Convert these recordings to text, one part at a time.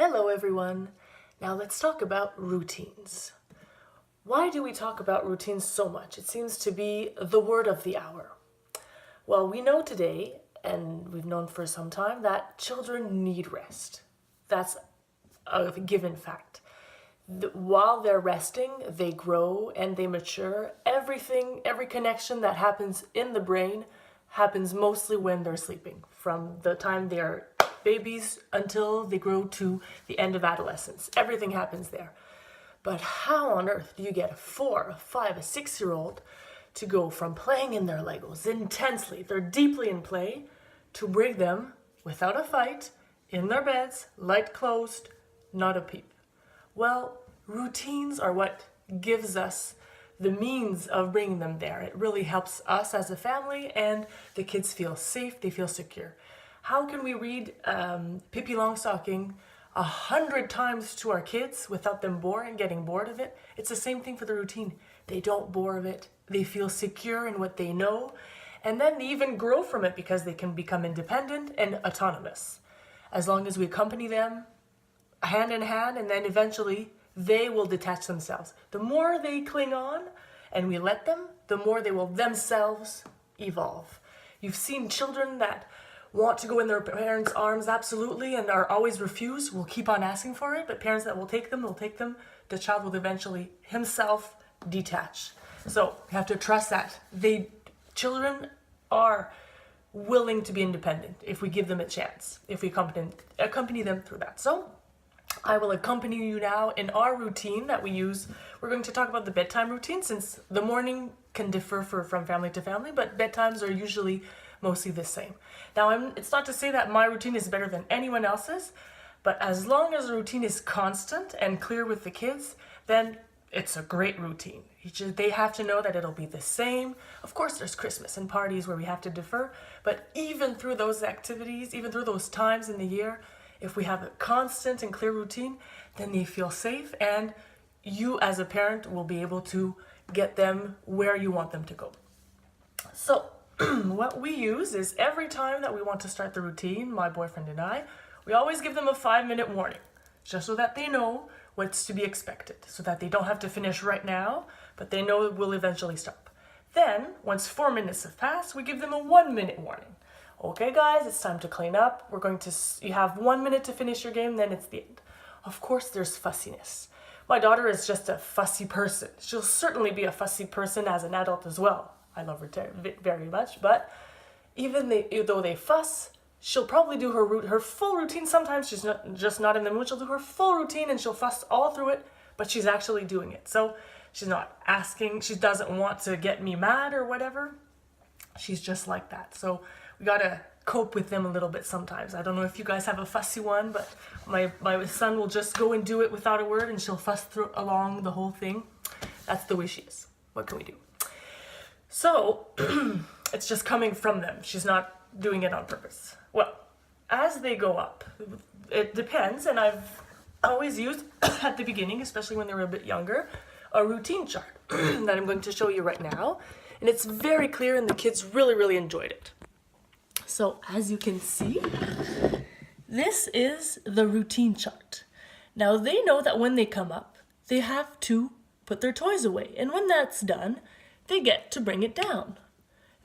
Hello everyone. Now let's talk about routines. Why do we talk about routines so much? It seems to be the word of the hour. Well, we know today, and we've known for some time, that children need rest. That's a given fact. While they're resting, they grow and they mature. Every connection that happens in the brain happens mostly when they're sleeping, from the time they are babies until they grow to the end of adolescence. Everything happens there. But how on earth do you get a 4, a 5, a 6-year-old to go from playing in their Legos intensely, they're deeply in play, to bring them, without a fight, in their beds, light closed, not a peep? Well, routines are what gives us the means of bringing them there. It really helps us as a family, and the kids feel safe, they feel secure. How can we read Pippi Longstocking 100 times to our kids without them getting bored of it? It's the same thing for the routine. They don't bore of it. They feel secure in what they know, and then they even grow from it because they can become independent and autonomous. As long as we accompany them hand in hand, and then eventually they will detach themselves. The more they cling on and we let them, the more they will themselves evolve. You've seen children that want to go in their parents' arms absolutely and are always refused, will keep on asking for it, but parents that will take them, the child will eventually himself detach. So you have to trust that. Children are willing to be independent if we give them a chance, if we accompany them through that. So I will accompany you now in our routine that we use. We're going to talk about the bedtime routine, since the morning can differ from family to family, but bedtimes are usually mostly the same. Now, it's not to say that my routine is better than anyone else's, but as long as the routine is constant and clear with the kids, then it's a great routine. They have to know that it'll be the same. Of course, there's Christmas and parties where we have to defer, but even through those activities, even through those times in the year, if we have a constant and clear routine, then they feel safe, and you as a parent will be able to get them where you want them to go. So what we use is, every time that we want to start the routine, my boyfriend and I, we always give them a 5-minute warning, just so that they know what's to be expected, so that they don't have to finish right now, but they know it will eventually stop. Then, once 4 minutes have passed, we give them a 1-minute warning. Okay guys, it's time to clean up. You have 1 minute to finish your game, then it's the end. Of course there's fussiness. My daughter is just a fussy person. She'll certainly be a fussy person as an adult as well. I love her very much, but even though they fuss, she'll probably do her full routine. Sometimes she's just not in the mood. She'll do her full routine and she'll fuss all through it, but she's actually doing it. So she's not asking, she doesn't want to get me mad or whatever. She's just like that. So we gotta cope with them a little bit sometimes. I don't know if you guys have a fussy one, but my son will just go and do it without a word, and she'll fuss along the whole thing. That's the way she is. What can we do? So it's just coming from them. She's not doing it on purpose. Well, as they go up, it depends, and I've always used at the beginning, especially when they were a bit younger, a routine chart that I'm going to show you right now. And it's very clear, and the kids really, really enjoyed it. So as you can see, this is the routine chart. Now they know that when they come up, they have to put their toys away. And when that's done, they get to bring it down.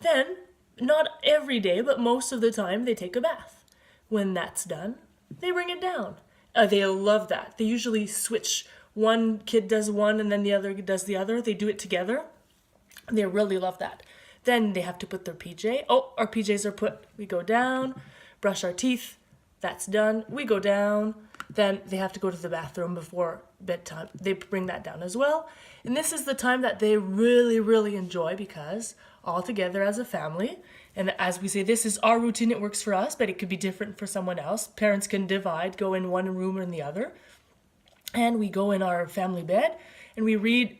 Then, not every day, but most of the time, they take a bath. When that's done, they bring it down. They love that. They usually switch. One kid does one and then the other does the other. They do it together. They really love that. Then they have to put their PJ. Oh, our PJs are put. We go down, brush our teeth. That's done. We go down. Then they have to go to the bathroom before bedtime. They bring that down as well. And this is the time that they really, really enjoy, because all together as a family, and as we say, this is our routine, it works for us, but it could be different for someone else. Parents can divide, go in one room or in the other. And we go in our family bed and we read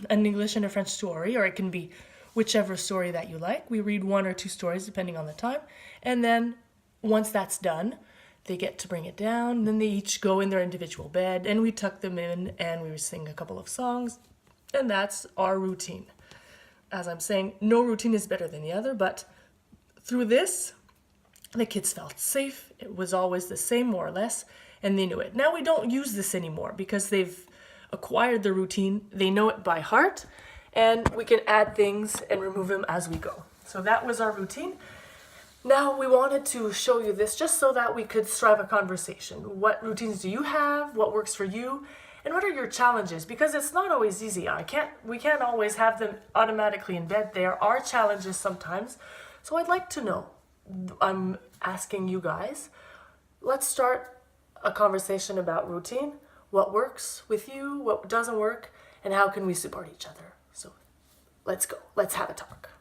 an English and a French story, or it can be whichever story that you like. We read 1 or 2 stories depending on the time. And then once that's done, they get to bring it down. Then they each go in their individual bed and we tuck them in and we sing a couple of songs. And that's our routine. As I'm saying, no routine is better than the other, but through this, The kids felt safe. It was always the same, more or less, and they knew it. Now we don't use this anymore because they've acquired the routine. They know it by heart, and we can add things and remove them as we go. So that was our routine. Now we wanted to show you this just so that we could strive a conversation. What routines do you have? What works for you? And what are your challenges? Because it's not always easy. We can't always have them automatically in bed. There are challenges sometimes. So I'd like to know. I'm asking you guys, let's start a conversation about routine. What works with you? What doesn't work? And how can we support each other? So let's go. Let's have a talk.